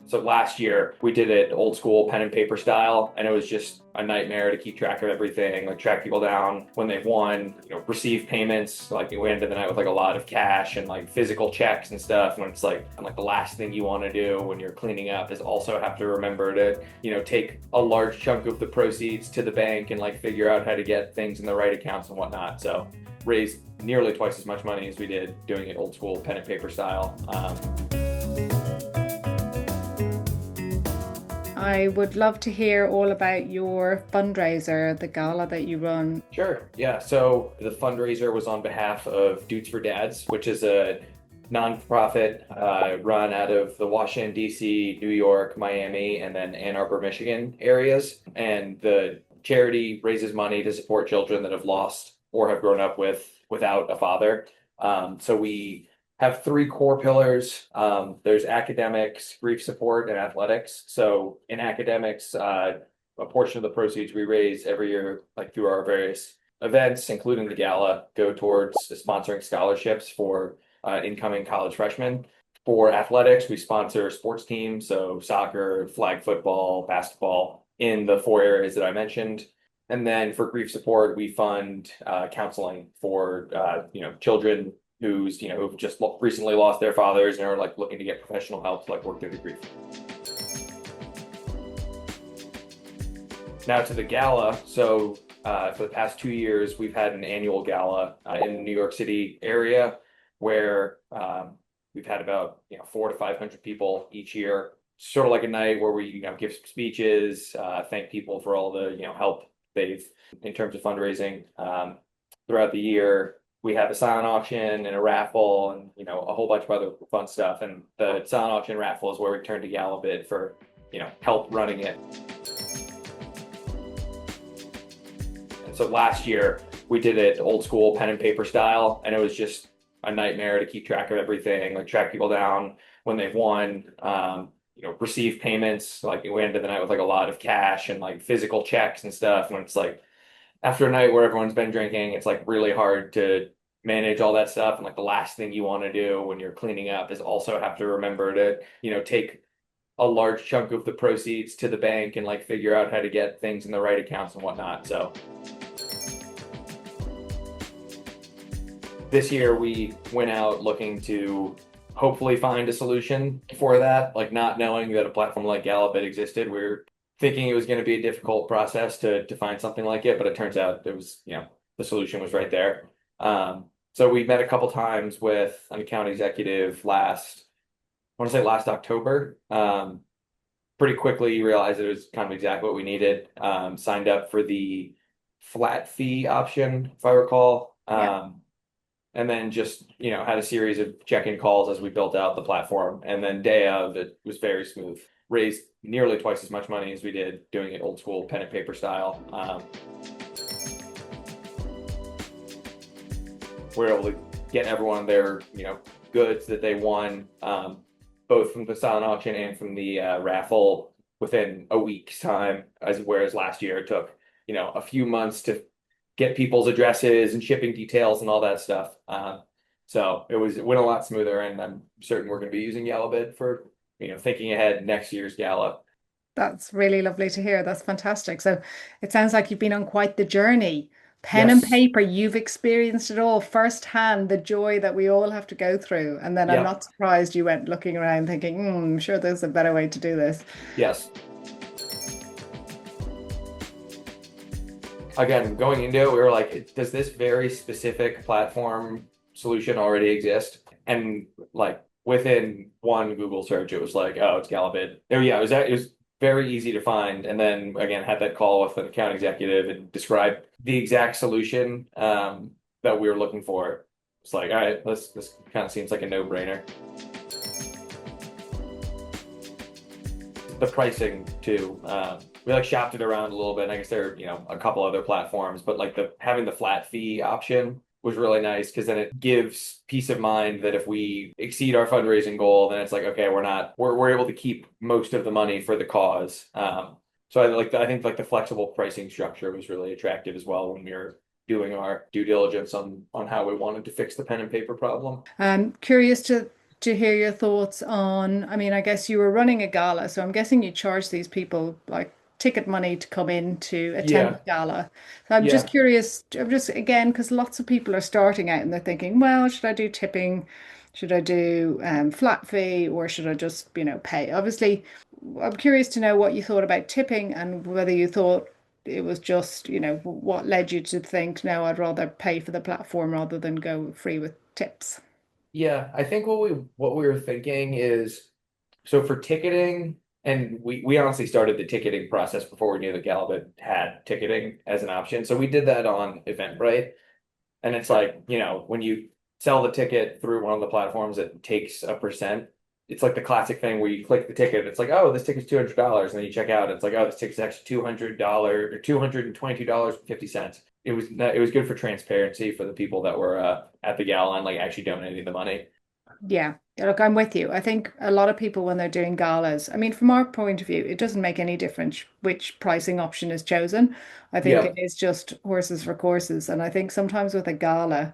So last year we did it old school pen and paper style, and it was just a nightmare to keep track of everything, like track people down when they've won, receive payments. Like we ended the night with like a lot of cash and like physical checks and stuff. When it's like, and like the last thing you want to do when you're cleaning up is also have to remember to, take a large chunk of the proceeds to the bank and like figure out how to get things in the right accounts and whatnot. So raised nearly twice as much money as we did doing it old school pen and paper style. I would love to hear all about your fundraiser, the gala that you run. Sure. Yeah. So the fundraiser was on behalf of Dudes for Dads, which is a nonprofit run out of the Washington, D.C., New York, Miami, and then Ann Arbor, Michigan areas. And the charity raises money to support children that have lost or have grown up without a father. So we have three core pillars. There's academics, grief support, and athletics. So in academics, a portion of the proceeds we raise every year, like through our various events, including the gala, go towards sponsoring scholarships for incoming college freshmen. For athletics, we sponsor sports teams, so soccer, flag football, basketball, in the four areas that I mentioned. And then for grief support, we fund counseling for children who've just recently lost their fathers and are like looking to get professional help to like work through the grief. Now to the gala. So for the past 2 years, we've had an annual gala in the New York City area where we've had about 400 to 500 people each year. Sort of like a night where we give some speeches, thank people for all the help they've in terms of fundraising throughout the year. We have a silent auction and a raffle and a whole bunch of other fun stuff. And the silent auction raffle is where we turn to GalaBid for help running it. And so last year we did it old school pen and paper style, and it was just a nightmare to keep track of everything, like track people down when they've won, receive payments. Like we ended the night with like a lot of cash and like physical checks and stuff. When it's like after a night where everyone's been drinking, it's like really hard to manage all that stuff. And like the last thing you want to do when you're cleaning up is also have to remember to, take a large chunk of the proceeds to the bank and like figure out how to get things in the right accounts and whatnot. So this year we went out looking to hopefully find a solution for that, like not knowing that a platform like GalaBid existed. We're thinking it was going to be a difficult process to find something like it, but it turns out it was, the solution was right there. So we met a couple times with an account executive I want to say last October. Pretty quickly realized it was kind of exactly what we needed. Signed up for the flat fee option, if I recall. Yeah. And then just, had a series of check-in calls as we built out the platform. And then day of, it was very smooth. Raised nearly twice as much money as we did doing it old school pen and paper style. We're able to get everyone their, goods that they won, both from the silent auction and from the raffle within a week's time, whereas last year it took, a few months to get people's addresses and shipping details and all that stuff. So it went a lot smoother, and I'm certain we're going to be using GalaBid for, thinking ahead next year's gala. That's really lovely to hear. That's fantastic. So it sounds like you've been on quite the journey. Pen and Yes. paper, you've experienced it all firsthand, the joy that we all have to go through. And then I'm Yep. not surprised you went looking around thinking, I'm sure there's a better way to do this. Yes. Again, going into it, we were like, does this very specific platform solution already exist? And like within one Google search, it was like, oh, it's GalaBid. Oh yeah, it was very easy to find. And then again, had that call with an account executive and described the exact solution that we were looking for. It's like, all right, this kind of seems like a no-brainer. The pricing too. We like shopped it around a little bit. And I guess there are, a couple other platforms, but like having the flat fee option was really nice because then it gives peace of mind that if we exceed our fundraising goal, then it's like, okay, we're able to keep most of the money for the cause. So I think like the flexible pricing structure was really attractive as well when we were doing our due diligence on how we wanted to fix the pen and paper problem. I'm curious to to hear your thoughts on, I mean, I guess you were running a gala, so I'm guessing you charge these people like ticket money to come in to attend the Yeah, gala. So I'm just yeah, curious, I'm just again, because lots of people are starting out and they're thinking, well, should I do tipping? Should I do flat fee or should I just, pay? Obviously, I'm curious to know what you thought about tipping and whether you thought it was just, what led you to think, no, I'd rather pay for the platform rather than go free with tips. yeah. I think what we were thinking is so for ticketing, and we honestly started the ticketing process before we knew that GalaBid had ticketing as an option. So we did that on Eventbrite. And it's like, when you sell the ticket through one of the platforms, it takes a percent. It's like the classic thing where you click the ticket, it's like, oh, this ticket's $200, and then you check out, it's like, oh, this ticket's actually $200 or $222.50. It was good for transparency for the people that were at the gala and like actually donating the money. Yeah. Yeah, look, I'm with you. I think a lot of people, when they're doing galas, I mean, from our point of view, it doesn't make any difference which pricing option is chosen. I think it Yep. is just horses for courses. And I think sometimes with a gala,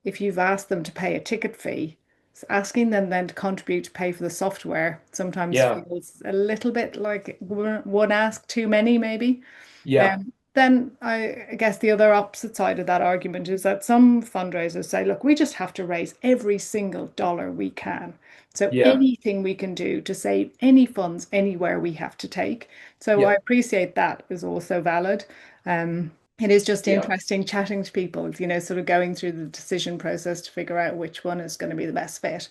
if you've asked them to pay a ticket fee, asking them then to contribute to pay for the software sometimes Yeah. feels a little bit like one ask too many, maybe. Yeah. Then I guess the other opposite side of that argument is that some fundraisers say, look, we just have to raise every single dollar we can. So Yeah. anything we can do to save any funds anywhere we have to take. So I Yep. appreciate that is also valid. It is just Yeah. interesting chatting to people, sort of going through the decision process to figure out which one is going to be the best fit.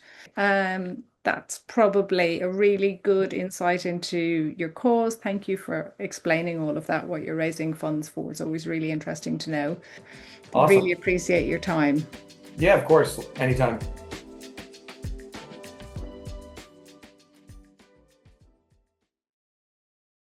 That's probably a really good insight into your cause. Thank you for explaining all of that, what you're raising funds for. It's always really interesting to know. Really Awesome. appreciate your time. Yeah, of course. Anytime.